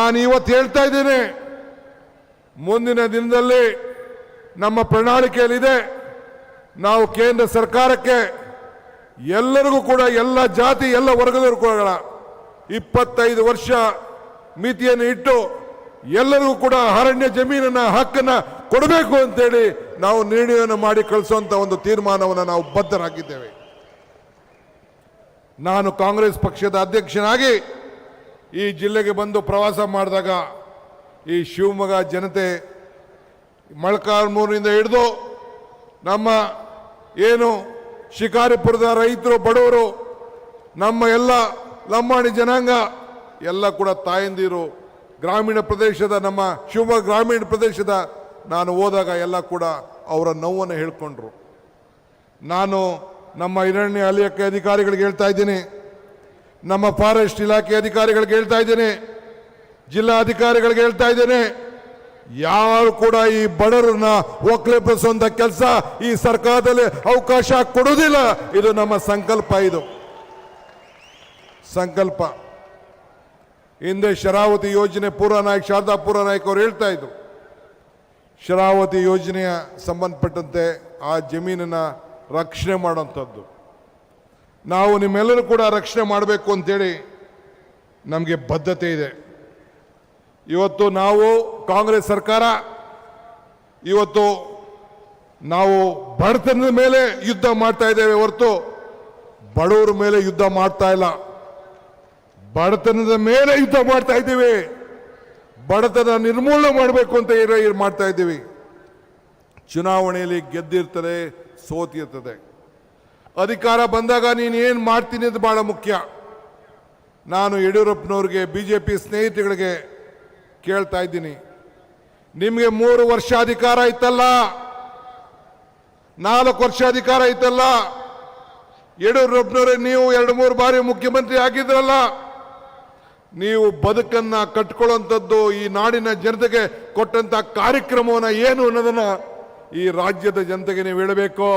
ನಾನು ಇವತ್ತು ಹೇಳ್ತಾ ಇದ್ದೇನೆ, ಮುಂದಿನ ದಿನದಲ್ಲಿ ನಮ್ಮ ಪ್ರಣಾಳಿಕೆಯಲ್ಲಿದೆ, ನಾವು ಕೇಂದ್ರ ಸರ್ಕಾರಕ್ಕೆ ಎಲ್ಲರಿಗೂ ಕೂಡ ಎಲ್ಲ ಜಾತಿ ಎಲ್ಲ ವರ್ಗದವರು ಕೂಡ 25 ವರ್ಷ ಮಿತಿಯನ್ನು ಇಟ್ಟು ಎಲ್ಲರಿಗೂ ಕೂಡ ಅರಣ್ಯ ಜಮೀನನ್ನ ಹಕ್ಕನ್ನ ಕೊಡಬೇಕು ಅಂತೇಳಿ ನಾವು ನಿರ್ಣಯವನ್ನು ಮಾಡಿ ಕಳಿಸುವಂತ ಒಂದು ತೀರ್ಮಾನವನ್ನು ನಾವು ಬದ್ಧರಾಗಿದ್ದೇವೆ. ನಾನು ಕಾಂಗ್ರೆಸ್ ಪಕ್ಷದ ಅಧ್ಯಕ್ಷನಾಗಿ ಈ ಜಿಲ್ಲೆಗೆ ಬಂದು ಪ್ರವಾಸ ಮಾಡಿದಾಗ ಈ ಶಿವಮೊಗ್ಗ ಜನತೆ ಮೊಳಕಾಲ್ಮೂರಿನಿಂದ ಹಿಡಿದು ನಮ್ಮ ಏನು ಶಿಕಾರಿಪುರದ ರೈತರು ಬಡವರು ನಮ್ಮ ಎಲ್ಲ ಲಂಬಾಣಿ ಜನಾಂಗ ಎಲ್ಲ ಕೂಡ ತಾಯಂದಿರು ಗ್ರಾಮೀಣ ಪ್ರದೇಶದ ನಮ್ಮ ಶಿವಮೊಗ್ಗ ಗ್ರಾಮೀಣ ಪ್ರದೇಶದ ನಾನು ಹೋದಾಗ ಎಲ್ಲ ಕೂಡ ಅವರ ನೋವನ್ನು ಹೇಳ್ಕೊಂಡ್ರು. ನಾನು ನಮ್ಮ ಅರಣ್ಯ ಇಲಾಖೆ ಅಧಿಕಾರಿಗಳಿಗೆ ಹೇಳ್ತಾ ಇದ್ದೀನಿ, ನಮ್ಮ ಫಾರೆಸ್ಟ್ ಇಲಾಖೆ ಅಧಿಕಾರಿಗಳಿಗೆ ಹೇಳ್ತಾ ಇದ್ದೀನಿ, ಜಿಲ್ಲಾ ಅಧಿಕಾರಿಗಳಿಗೆ ಹೇಳ್ತಾ ಇದ್ದೇನೆ, ಯಾರು ಕೂಡ ಈ ಬಡವರನ್ನ ಒಕ್ಕಲೆಬ್ಬಿಸುವಂತ ಕೆಲಸ ಈ ಸರ್ಕಾರದಲ್ಲಿ ಅವಕಾಶ ಕೊಡುವುದಿಲ್ಲ. ಇದು ನಮ್ಮ ಸಂಕಲ್ಪ. ಇದು ಸಂಕಲ್ಪ. ಹಿಂದೆ ಶರಾವತಿ ಯೋಜನೆ ಪೂರ್ವನಾಯಕ್ ಶಾರದಾ ಪೂರ್ವನಾಯಕ್ ಅವರು ಹೇಳ್ತಾ ಇದ್ರು, ಶರಾವತಿ ಯೋಜನೆಯ ಸಂಬಂಧಪಟ್ಟಂತೆ ಆ ಜಮೀನನ್ನ ರಕ್ಷಣೆ ಮಾಡುವಂಥದ್ದು. ನಾವು ನಿಮ್ಮೆಲ್ಲರೂ ಕೂಡ ರಕ್ಷಣೆ ಮಾಡಬೇಕು ಅಂತೇಳಿ ನಮಗೆ ಬದ್ಧತೆ ಇದೆ. ಇವತ್ತು ನಾವು ಕಾಂಗ್ರೆಸ್ ಸರ್ಕಾರ ಇವತ್ತು ನಾವು ಬಡತನದ ಮೇಲೆ ಯುದ್ಧ ಮಾಡ್ತಾ ಇದ್ದೇವೆ ಹೊರತು ಬಡವರ ಮೇಲೆ ಯುದ್ಧ ಮಾಡ್ತಾ ಇಲ್ಲ. ಬಡತನದ ಮೇಲೆ ಯುದ್ಧ ಮಾಡ್ತಾ ಇದ್ದೀವಿ. ಬಡತನ ನಿರ್ಮೂಲನೆ ಮಾಡಬೇಕು ಅಂತ ಮಾಡ್ತಾ ಇದ್ದೀವಿ. ಚುನಾವಣೆಯಲ್ಲಿ ಗೆದ್ದಿರ್ತದೆ, ಸೋತಿರ್ತದೆ. ಅಧಿಕಾರ ಬಂದಾಗ ನೀನು ಏನು ಮಾಡ್ತೀನಿ ಅಂತ ಬಹಳ ಮುಖ್ಯ. ನಾನು ಯಡಿಯೂರಪ್ಪನವ್ರಿಗೆ ಬಿಜೆಪಿ ಸ್ನೇಹಿತರಿಗೆ ಕೇಳ್ತಾ ಇದ್ದೀನಿ, ನಿಮಗೆ 3 ವರ್ಷ ಅಧಿಕಾರ ಇತ್ತಲ್ಲ, 4 ವರ್ಷ ಅಧಿಕಾರ ಇತ್ತಲ್ಲ, ಯಡಿಯೂರಪ್ಪನವರೇ ನೀವು 2-3 ಬಾರಿ ಮುಖ್ಯಮಂತ್ರಿ ಆಗಿದ್ರಲ್ಲ, ನೀವು ಬದುಕನ್ನ ಕಟ್ಕೊಳ್ಳುವಂಥದ್ದು ಈ ನಾಡಿನ ಜನತೆಗೆ ಕೊಟ್ಟಂತ ಕಾರ್ಯಕ್ರಮವನ್ನು ಏನು ಅನ್ನೋದನ್ನ ಈ ರಾಜ್ಯದ ಜನತೆಗೆ ನೀವು ಹೇಳಬೇಕು.